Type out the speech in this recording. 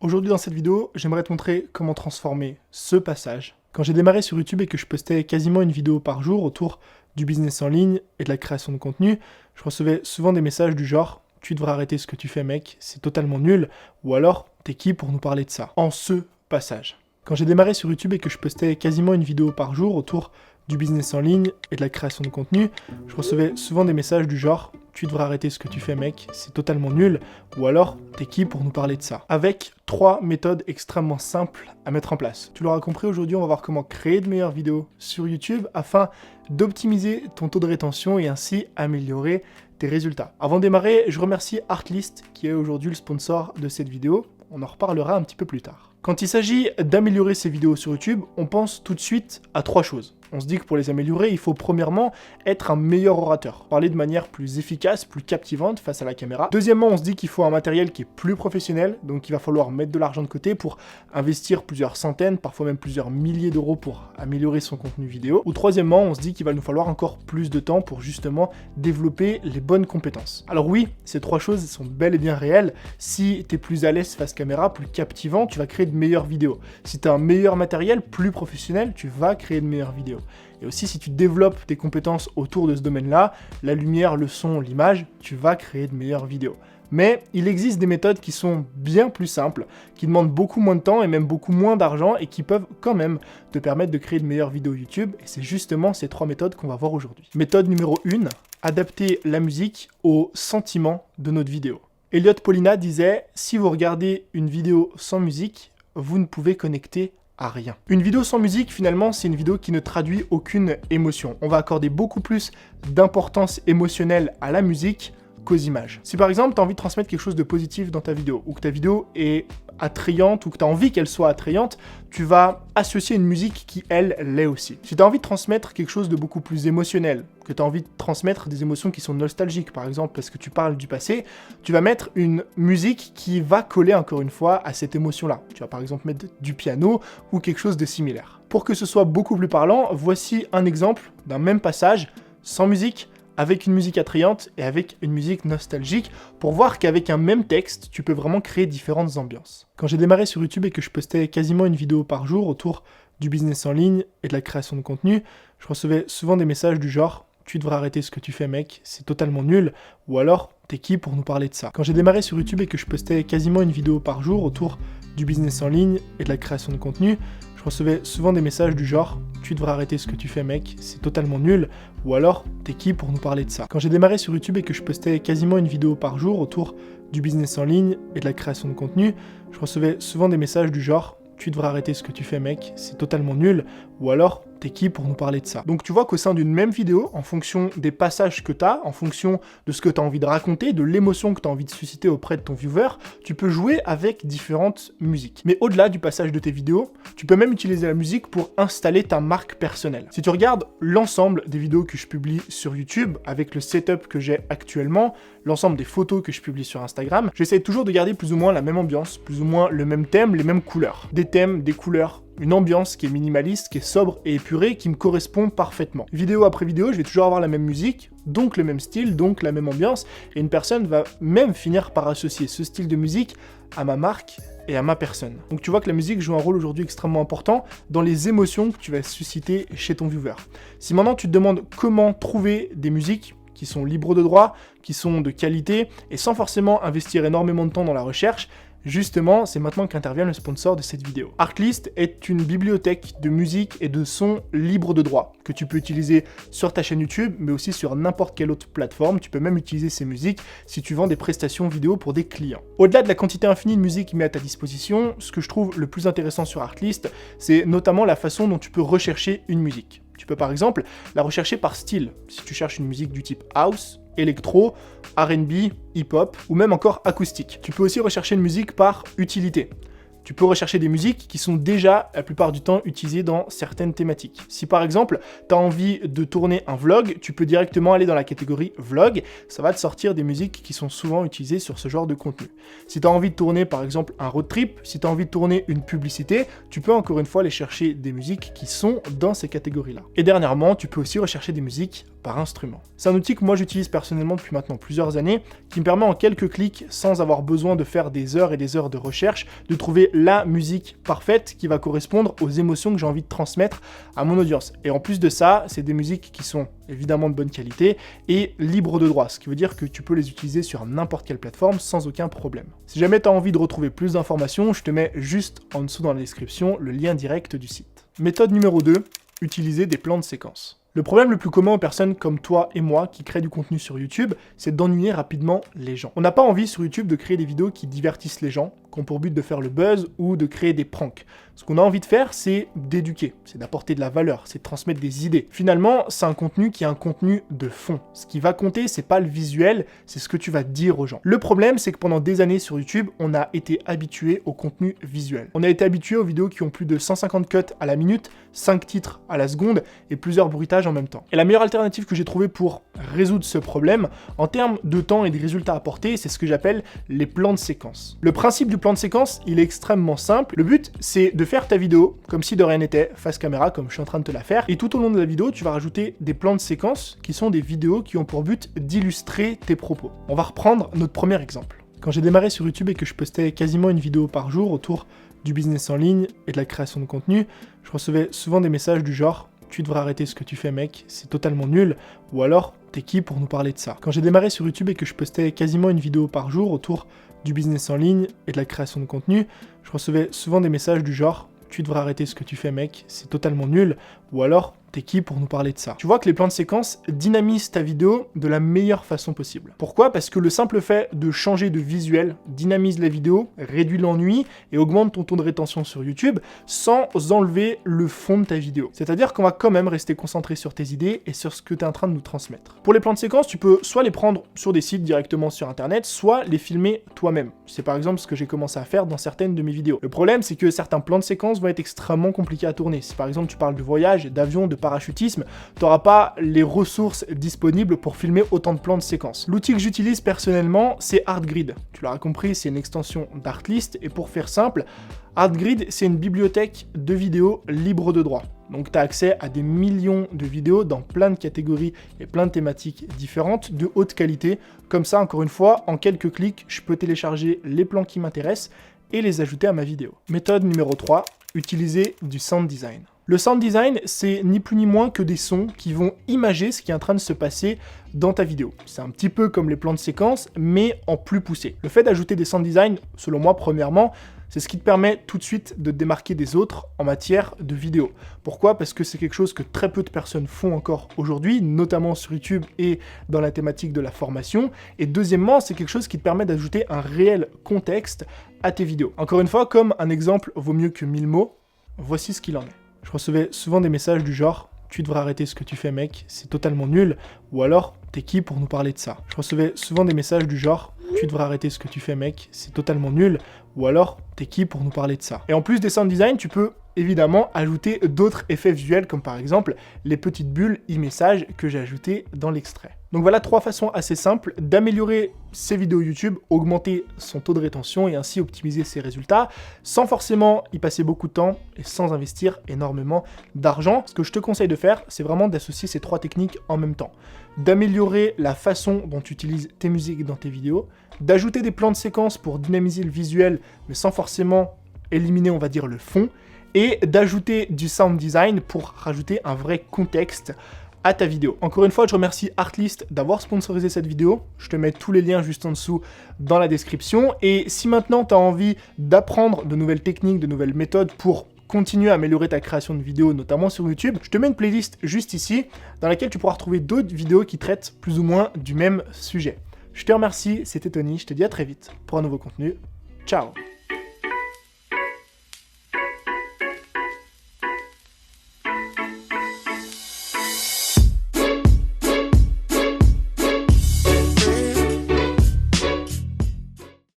Aujourd'hui dans cette vidéo, j'aimerais te montrer comment transformer ce passage. Quand j'ai démarré sur YouTube et que je postais quasiment une vidéo par jour autour du business en ligne et de la création de contenu, je recevais souvent des messages du genre « Tu devrais arrêter ce que tu fais mec, c'est totalement nul » ou alors « T'es qui pour nous parler de ça ?» En ce passage. Quand j'ai démarré sur YouTube et que je postais quasiment une vidéo par jour autour du business en ligne et de la création de contenu, je recevais souvent des messages du genre « Tu devrais arrêter ce que tu fais mec, c'est totalement nul » ou alors « T'es qui pour nous parler de ça ?» Avec 3 méthodes extrêmement simples à mettre en place. Tu l'auras compris, aujourd'hui on va voir comment créer de meilleures vidéos sur YouTube afin d'optimiser ton taux de rétention et ainsi améliorer tes résultats. Avant de démarrer, je remercie Artlist qui est aujourd'hui le sponsor de cette vidéo. On en reparlera un petit peu plus tard. Quand il s'agit d'améliorer ses vidéos sur YouTube, on pense tout de suite à 3 choses. On se dit que pour les améliorer, il faut premièrement être un meilleur orateur, parler de manière plus efficace, plus captivante face à la caméra. Deuxièmement, on se dit qu'il faut un matériel qui est plus professionnel, donc il va falloir mettre de l'argent de côté pour investir plusieurs centaines, parfois même plusieurs milliers d'euros pour améliorer son contenu vidéo. Ou troisièmement, on se dit qu'il va nous falloir encore plus de temps pour justement développer les bonnes compétences. Alors oui, ces 3 choses sont bel et bien réelles. Si tu es plus à l'aise face caméra, plus captivant, tu vas créer de meilleures vidéos. Si tu as un meilleur matériel, plus professionnel, tu vas créer de meilleures vidéos. Et aussi, si tu développes tes compétences autour de ce domaine-là, la lumière, le son, l'image, tu vas créer de meilleures vidéos. Mais il existe des méthodes qui sont bien plus simples, qui demandent beaucoup moins de temps et même beaucoup moins d'argent et qui peuvent quand même te permettre de créer de meilleures vidéos YouTube. Et c'est justement ces 3 méthodes qu'on va voir aujourd'hui. Méthode numéro 1, adapter la musique au sentiment de notre vidéo. Elliot Paulina disait « Si vous regardez une vidéo sans musique, vous ne pouvez connecter à rien. » Une vidéo sans musique, finalement, c'est une vidéo qui ne traduit aucune émotion. On va accorder beaucoup plus d'importance émotionnelle à la musique qu'aux images. Si par exemple, tu as envie de transmettre quelque chose de positif dans ta vidéo, ou que ta vidéo est attrayante, ou que tu as envie qu'elle soit attrayante, tu vas associer une musique qui, elle, l'est aussi. Si tu as envie de transmettre quelque chose de beaucoup plus émotionnel, que tu as envie de transmettre des émotions qui sont nostalgiques, par exemple, parce que tu parles du passé, tu vas mettre une musique qui va coller, encore une fois, à cette émotion-là. Tu vas par exemple mettre du piano ou quelque chose de similaire. Pour que ce soit beaucoup plus parlant, voici un exemple d'un même passage, sans musique, avec une musique attrayante et avec une musique nostalgique, pour voir qu'avec un même texte, tu peux vraiment créer différentes ambiances. Quand j'ai démarré sur YouTube et que je postais quasiment une vidéo par jour autour du business en ligne et de la création de contenu, je recevais souvent des messages du genre « Tu devrais arrêter ce que tu fais mec, c'est totalement nul » ou alors « T'es qui pour nous parler de ça ?» Quand j'ai démarré sur YouTube et que je postais quasiment une vidéo par jour autour du business en ligne et de la création de contenu, je recevais souvent des messages du genre « Tu devrais arrêter ce que tu fais mec, c'est totalement nul » ou alors « T'es qui pour nous parler de ça ?» Quand j'ai démarré sur YouTube et que je postais quasiment une vidéo par jour autour du business en ligne et de la création de contenu, je recevais souvent des messages du genre « Tu devrais arrêter ce que tu fais mec, c'est totalement nul » ou alors « T'es qui pour nous parler de ça ?» Donc tu vois qu'au sein d'une même vidéo, en fonction des passages que tu as, en fonction de ce que tu as envie de raconter, de l'émotion que tu as envie de susciter auprès de ton viewer, tu peux jouer avec différentes musiques. Mais au-delà du passage de tes vidéos, tu peux même utiliser la musique pour installer ta marque personnelle. Si tu regardes l'ensemble des vidéos que je publie sur YouTube, avec le setup que j'ai actuellement, l'ensemble des photos que je publie sur Instagram, j'essaie toujours de garder plus ou moins la même ambiance, plus ou moins le même thème, les mêmes couleurs. Des thèmes, des couleurs, une ambiance qui est minimaliste, qui est sobre et épurée, qui me correspond parfaitement. Vidéo après vidéo, je vais toujours avoir la même musique, donc le même style, donc la même ambiance, et une personne va même finir par associer ce style de musique à ma marque et à ma personne. Donc tu vois que la musique joue un rôle aujourd'hui extrêmement important dans les émotions que tu vas susciter chez ton viewer. Si maintenant tu te demandes comment trouver des musiques qui sont libres de droit, qui sont de qualité, et sans forcément investir énormément de temps dans la recherche, justement, c'est maintenant qu'intervient le sponsor de cette vidéo. Artlist est une bibliothèque de musique et de sons libres de droit que tu peux utiliser sur ta chaîne YouTube, mais aussi sur n'importe quelle autre plateforme. Tu peux même utiliser ces musiques si tu vends des prestations vidéo pour des clients. Au-delà de la quantité infinie de musique mis à ta disposition, ce que je trouve le plus intéressant sur Artlist, c'est notamment la façon dont tu peux rechercher une musique. Tu peux par exemple la rechercher par style. Si tu cherches une musique du type house, électro, R&B, hip-hop ou même encore acoustique. Tu peux aussi rechercher une musique par utilité. Tu peux rechercher des musiques qui sont déjà, la plupart du temps, utilisées dans certaines thématiques. Si par exemple, tu as envie de tourner un vlog, tu peux directement aller dans la catégorie vlog, ça va te sortir des musiques qui sont souvent utilisées sur ce genre de contenu. Si tu as envie de tourner par exemple un road trip, si tu as envie de tourner une publicité, tu peux encore une fois aller chercher des musiques qui sont dans ces catégories-là. Et dernièrement, tu peux aussi rechercher des musiques par instrument. C'est un outil que moi j'utilise personnellement depuis maintenant plusieurs années, qui me permet en quelques clics, sans avoir besoin de faire des heures et des heures de recherche, de trouver la musique parfaite qui va correspondre aux émotions que j'ai envie de transmettre à mon audience. Et en plus de ça, c'est des musiques qui sont évidemment de bonne qualité et libres de droit, ce qui veut dire que tu peux les utiliser sur n'importe quelle plateforme sans aucun problème. Si jamais tu as envie de retrouver plus d'informations, je te mets juste en dessous dans la description le lien direct du site. Méthode numéro 2, utiliser des plans de séquence. Le problème le plus commun aux personnes comme toi et moi qui créent du contenu sur YouTube, c'est d'ennuyer rapidement les gens. On n'a pas envie sur YouTube de créer des vidéos qui divertissent les gens, qui ont pour but de faire le buzz ou de créer des pranks. Ce qu'on a envie de faire, c'est d'éduquer, c'est d'apporter de la valeur, c'est de transmettre des idées. Finalement, c'est un contenu qui est un contenu de fond. Ce qui va compter, c'est pas le visuel, c'est ce que tu vas dire aux gens. Le problème, c'est que pendant des années sur YouTube, on a été habitué au contenu visuel. On a été habitué aux vidéos qui ont plus de 150 cuts à la minute, 5 titres à la seconde et plusieurs bruitages en même temps. Et la meilleure alternative que j'ai trouvée pour résoudre ce problème, en termes de temps et de résultats apportés, c'est ce que j'appelle les plans de séquence. Le principe du plan de séquence, il est extrêmement simple. Le but, c'est de faire ta vidéo comme si de rien n'était, face caméra, comme je suis en train de te la faire. Et tout au long de la vidéo, tu vas rajouter des plans de séquence qui sont des vidéos qui ont pour but d'illustrer tes propos. On va reprendre notre premier exemple. Quand j'ai démarré sur YouTube et que je postais quasiment une vidéo par jour autour du business en ligne et de la création de contenu, je recevais souvent des messages du genre « Tu devrais arrêter ce que tu fais mec, c'est totalement nul » ou alors « T'es qui pour nous parler de ça ?» Quand j'ai démarré sur YouTube et que je postais quasiment une vidéo par jour autour du business en ligne et de la création de contenu, je recevais souvent des messages du genre « Tu devrais arrêter ce que tu fais mec, c'est totalement nul » ou alors « T'es qui pour nous parler de ça ?» Tu vois que les plans de séquence dynamisent ta vidéo de la meilleure façon possible. Pourquoi ? Parce que le simple fait de changer de visuel dynamise la vidéo, réduit l'ennui et augmente ton taux de rétention sur YouTube sans enlever le fond de ta vidéo. C'est-à-dire qu'on va quand même rester concentré sur tes idées et sur ce que tu es en train de nous transmettre. Pour les plans de séquence, tu peux soit les prendre sur des sites directement sur internet, soit les filmer toi-même. C'est par exemple ce que j'ai commencé à faire dans certaines de mes vidéos. Le problème, c'est que certains plans de séquence vont être extrêmement compliqués à tourner. Si par exemple tu parles de voyage, d'avion, de parachutisme, tu n'auras pas les ressources disponibles pour filmer autant de plans de séquence. L'outil que j'utilise personnellement, c'est Artgrid. Tu l'auras compris, c'est une extension d'Artlist, et pour faire simple, Artgrid, c'est une bibliothèque de vidéos libres de droit. Donc tu as accès à des millions de vidéos dans plein de catégories et plein de thématiques différentes, de haute qualité. Comme ça, encore une fois, en quelques clics, je peux télécharger les plans qui m'intéressent et les ajouter à ma vidéo. Méthode numéro 3, utiliser du sound design. Le sound design, c'est ni plus ni moins que des sons qui vont imager ce qui est en train de se passer dans ta vidéo. C'est un petit peu comme les plans de séquence, mais en plus poussé. Le fait d'ajouter des sound design, selon moi, premièrement, c'est ce qui te permet tout de suite de te démarquer des autres en matière de vidéo. Pourquoi ? Parce que c'est quelque chose que très peu de personnes font encore aujourd'hui, notamment sur YouTube et dans la thématique de la formation. Et deuxièmement, c'est quelque chose qui te permet d'ajouter un réel contexte à tes vidéos. Encore une fois, comme un exemple vaut mieux que 1000 mots, voici ce qu'il en est. Je recevais souvent des messages du genre « Tu devrais arrêter ce que tu fais mec, c'est totalement nul » ou alors « T'es qui pour nous parler de ça ?» Je recevais souvent des messages du genre « Tu devrais arrêter ce que tu fais mec, c'est totalement nul » ou alors « T'es qui pour nous parler de ça ?» Et en plus des sound design, tu peux évidemment ajouter d'autres effets visuels comme par exemple les petites bulles e-message que j'ai ajoutées dans l'extrait. Donc voilà 3 façons assez simples d'améliorer ses vidéos YouTube, augmenter son taux de rétention et ainsi optimiser ses résultats sans forcément y passer beaucoup de temps et sans investir énormément d'argent. Ce que je te conseille de faire, c'est vraiment d'associer ces 3 techniques en même temps. D'améliorer la façon dont tu utilises tes musiques dans tes vidéos, d'ajouter des plans de séquence pour dynamiser le visuel mais sans forcément éliminer, on va dire, le fond, et d'ajouter du sound design pour rajouter un vrai contexte à ta vidéo. Encore une fois, je remercie Artlist d'avoir sponsorisé cette vidéo. Je te mets tous les liens juste en dessous dans la description. Et si maintenant tu as envie d'apprendre de nouvelles techniques, de nouvelles méthodes pour continuer à améliorer ta création de vidéos, notamment sur YouTube, je te mets une playlist juste ici dans laquelle tu pourras retrouver d'autres vidéos qui traitent plus ou moins du même sujet. Je te remercie, c'était Tony, je te dis à très vite pour un nouveau contenu. Ciao!